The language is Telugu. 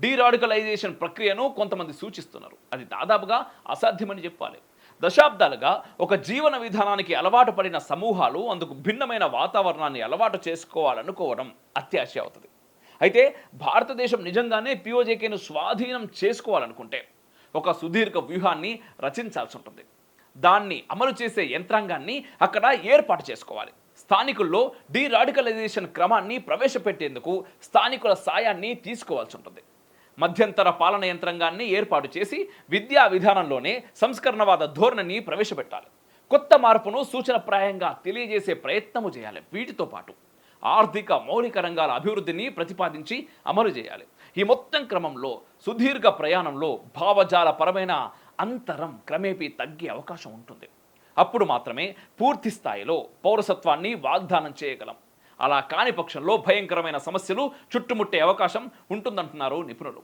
డీరాడికలైజేషన్ ప్రక్రియను కొంతమంది సూచిస్తున్నారు. అది దాదాపుగా అసాధ్యమని చెప్పాలి. దశాబ్దాలుగా ఒక జీవన విధానానికి అలవాటు పడిన సమూహాలు అందుకు భిన్నమైన వాతావరణాన్ని అలవాటు చేసుకోవాలనుకోవడం అత్యాశ అవుతుంది. అయితే భారతదేశం నిజంగానే పిఓజేకేను స్వాధీనం చేసుకోవాలనుకుంటే ఒక సుదీర్ఘ వ్యూహాన్ని రచించాల్సి ఉంటుంది. దాన్ని అమలు చేసే యంత్రాంగాన్ని అక్కడ ఏర్పాటు చేసుకోవాలి. స్థానికుల్లో డీరాడికలైజేషన్ క్రమాన్ని ప్రవేశపెట్టేందుకు స్థానికుల సాయాన్ని తీసుకోవాల్సి ఉంటుంది. మధ్యంతర పాలన యంత్రాంగాన్ని ఏర్పాటు చేసి విద్యా విధానంలోనే సంస్కరణవాద ధోరణిని ప్రవేశపెట్టాలి. కొత్త మార్పును సూచనప్రాయంగా తెలియజేసే ప్రయత్నము చేయాలి. వీటితో పాటు ఆర్థిక మౌలిక రంగాల అభివృద్ధిని ప్రతిపాదించి అమలు చేయాలి. ఈ మొత్తం క్రమంలో సుదీర్ఘ ప్రయాణంలో భావజాలపరమైన అంతరం క్రమేపీ తగ్గే అవకాశం ఉంటుంది. అప్పుడు మాత్రమే పూర్తి స్థాయిలో పౌరసత్వాన్ని వాగ్దానం చేయగలం. అలా కాని పక్షంలో భయంకరమైన సమస్యలు చుట్టుముట్టే అవకాశం ఉంటుందంటున్నారు నిపుణులు.